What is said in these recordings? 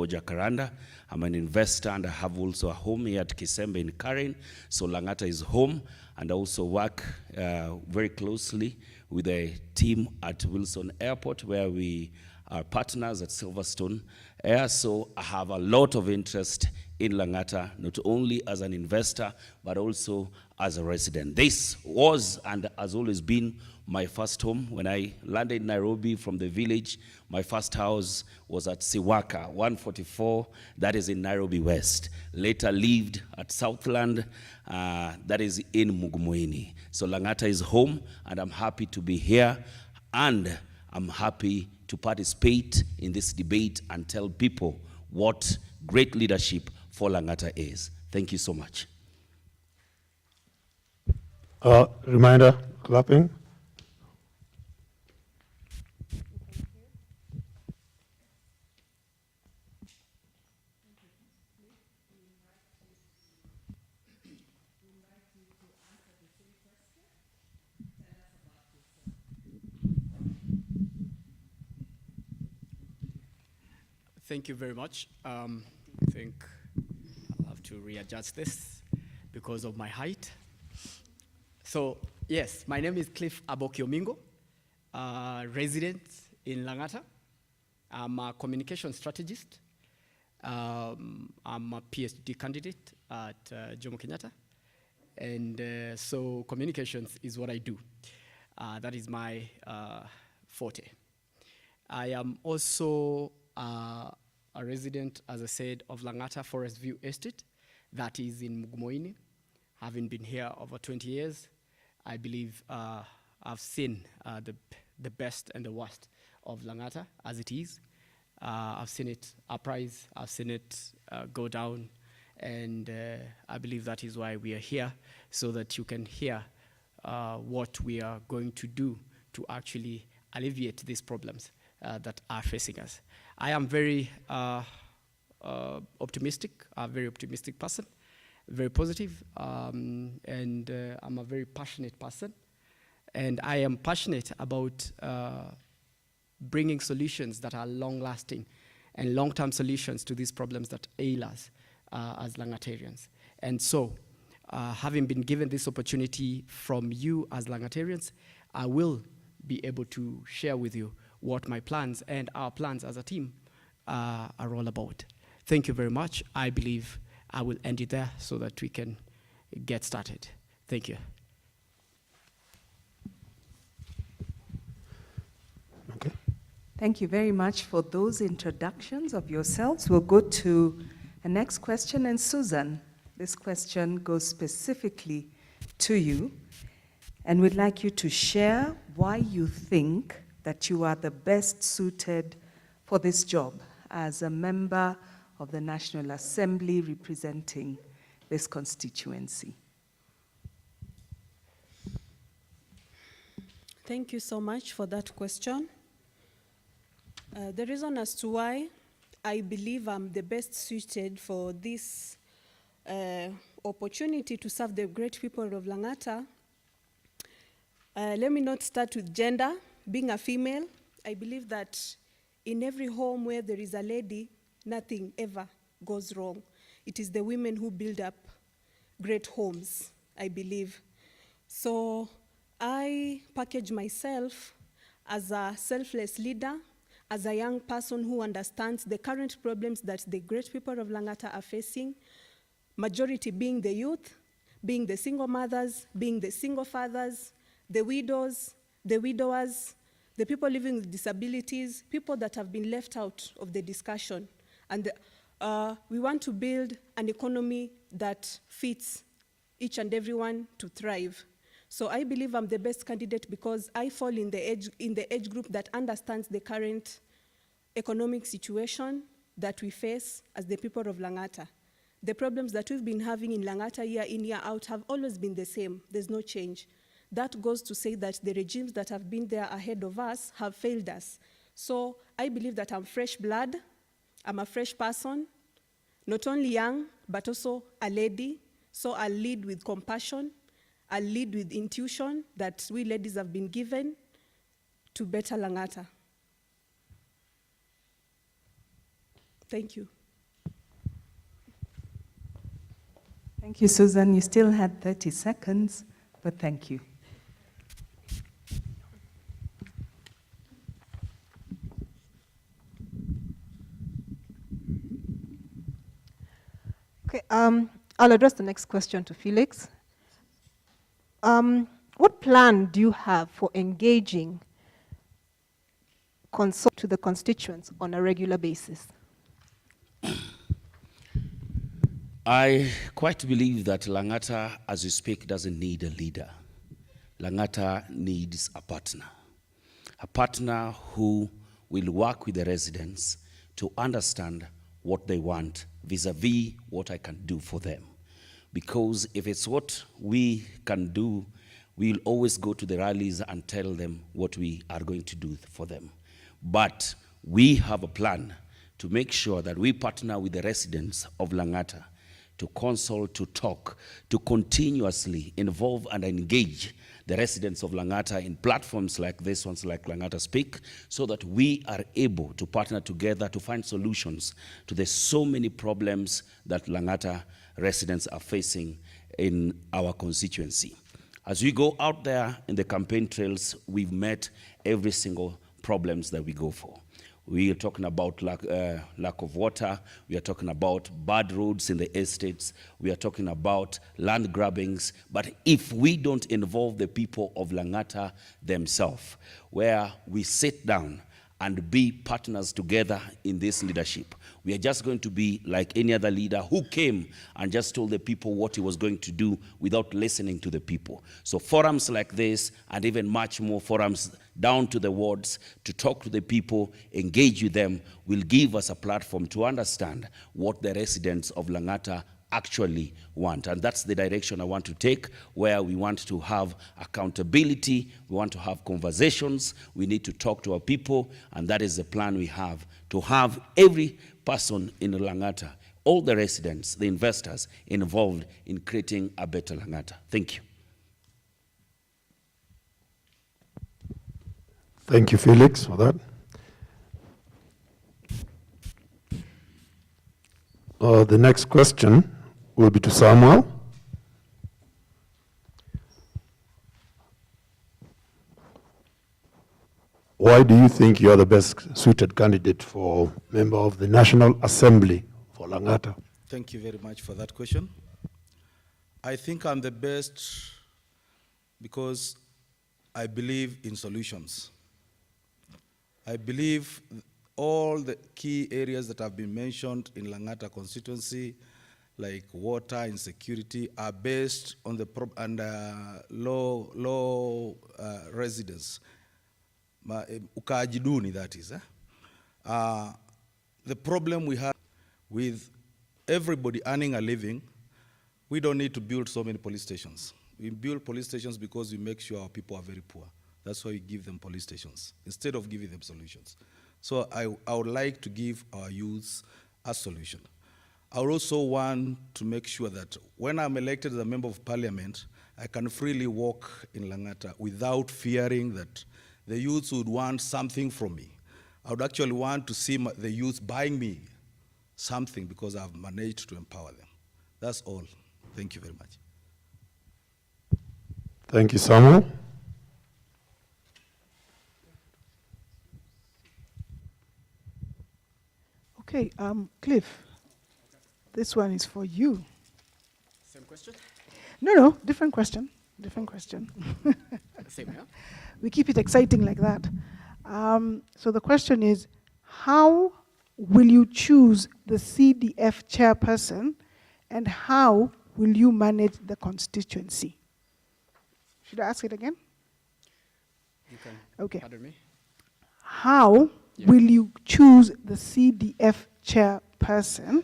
called Jacaranda. I'm an investor and I have also a home here at Kisembe in Karen. So Langata is home, and I also work very closely with a team at Wilson Airport where we are partners at Silverstone Air. So I have a lot of interest in Langata, not only as an investor, but also as a resident. This was and has always been my first home. When I landed in Nairobi from the village, my first house was at Siwaka, 144, that is in Nairobi West. Later lived at Southland, that is in Mugumoini. So Langata is home, and I'm happy to be here, and I'm happy to participate in this debate and tell people what great leadership for Langata is. Thank you so much. Reminder, clapping. Thank you very much. I think I'll have to readjust this because of my height. So, yes, my name is Cliff Abokiomingo, resident in Langata. I'm a communication strategist. I'm a PhD candidate at Jomo Kenyatta. And so communications is what I do. That is my forte. I am also a resident, as I said, of Langata Forest View Estate, that is in Mugumoini. Having been here over 20 years, I believe I've seen the best and the worst of Langata as it is. I've seen it uprise, I've seen it go down, and I believe that is why we are here, so that you can hear what we are going to do to actually alleviate these problems that are facing us. I am very optimistic, a very optimistic person, very positive, and I'm a very passionate person. And I am passionate about bringing solutions that are long-lasting and long-term solutions to these problems that ail us as Langatarians. And so, having been given this opportunity from you as Langatarians, I will be able to share with you what my plans and our plans as a team are all about. Thank you very much. I believe I will end it there so that we can get started. Thank you. Okay. Thank you very much for those introductions of yourselves. We'll go to the next question. And Susan, this question goes specifically to you. And we'd like you to share why you think that you are the best suited for this job as a member of the National Assembly representing this constituency. Thank you so much for that question. The reason as to why I believe I'm the best suited for this opportunity to serve the great people of Langata, let me not start with gender. Being a female, I believe that in every home where there is a lady, nothing ever goes wrong. It is the women who build up great homes, I believe. So I package myself as a selfless leader, as a young person who understands the current problems that the great people of Langata are facing, majority being the youth, being the single mothers, being the single fathers, the widows, the widowers, the people living with disabilities, people that have been left out of the discussion. And we want to build an economy that fits each and everyone to thrive. So I believe I'm the best candidate because I fall in the age group that understands the current economic situation that we face as the people of Langata. The problems that we've been having in Langata year in, year out have always been the same. There's no change. That goes to say that the regimes that have been there ahead of us have failed us. So I believe that I'm fresh blood, I'm a fresh person, not only young, but also a lady. So I'll lead with compassion, I'll lead with intuition that we ladies have been given to better Langata. Thank you. Thank you, Susan. You still had 30 seconds, but thank you. Okay, I'll address the next question to Felix. What plan do you have for engaging to the constituents on a regular basis? I quite believe that Langata, as we speak, doesn't need a leader. Langata needs a partner who will work with the residents to understand what they want vis-a-vis what I can do for them. Because if it's what we can do, we'll always go to the rallies and tell them what we are going to do for them. But we have a plan to make sure that we partner with the residents of Langata to consult, to talk, to continuously involve and engage the residents of Langata in platforms like this ones, like Langata Speak, so that we are able to partner together to find solutions to the so many problems that Langata residents are facing in our constituency. As we go out there in the campaign trails, we've met every single problems that we go for. We are talking about lack of water. We are talking about bad roads in the estates. We are talking about land grabbings. But if we don't involve the people of Langata themselves, where we sit down and be partners together in this leadership, we are just going to be like any other leader who came and just told the people what he was going to do without listening to the people. So forums like this, and even much more forums down to the wards, to talk to the people, engage with them, will give us a platform to understand what the residents of Langata actually want. And that's the direction I want to take, where we want to have accountability, we want to have conversations, we need to talk to our people, and that is the plan we have, to have every person in Langata, all the residents, the investors, involved in creating a better Langata. Thank you. Thank you, Felix, for that. The next question will be to Samuel. Why do you think you are the best suited candidate for member of the National Assembly for Langata? Thank you very much for that question. I think I'm the best because I believe in solutions. I believe all the key areas that have been mentioned in Langata constituency, like water, insecurity, are based on the low residence. Ukaaji duni, that is. The problem we have with everybody earning a living, we don't need to build so many police stations. We build police stations because we make sure our people are very poor. That's why we give them police stations, instead of giving them solutions. So I would like to give our youths a solution. I would also want to make sure that when I'm elected as a member of parliament, I can freely walk in Langata without fearing that the youths would want something from me. I would actually want to see the youth buying me something because I've managed to empower them. That's all. Thank you very much. Thank you, Samuel. Okay, Cliff, this one is for you. Same question? No, different question. Different question. Same, yeah? We keep it exciting like that. So the question is, how will you choose the CDF chairperson, and how will you manage the constituency? Should I ask it again? You can. Okay. Pardon me? How will you choose the CDF chairperson,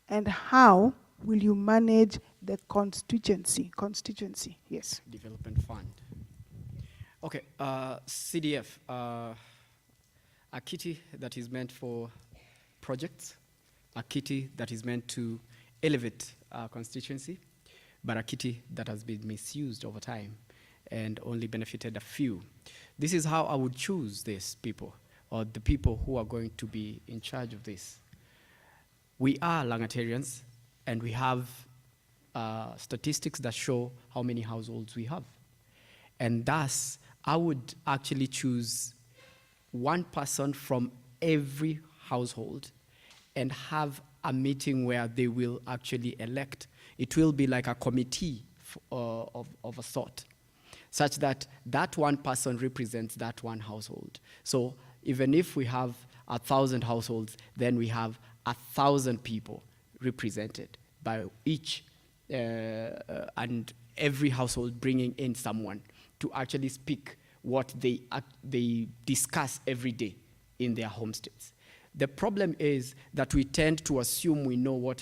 and how will you manage the constituency? Constituency, yes. Development Fund. Okay, CDF, a kitty that is meant for projects, a kitty that is meant to elevate our constituency, but a kitty that has been misused over time and only benefited a few. This is how I would choose these people, or the people who are going to be in charge of this. we are Langatarians, and we have statistics that show how many households we have. And thus, I would actually choose one person from every household and have a meeting where they will actually elect. It will be like a committee of a sort, such that that one person represents that one household. So even if we have 1,000 households, then we have 1,000 people represented by each, and every household bringing in someone to actually speak what they discuss every day in their homestays. The problem is that we tend to assume we know what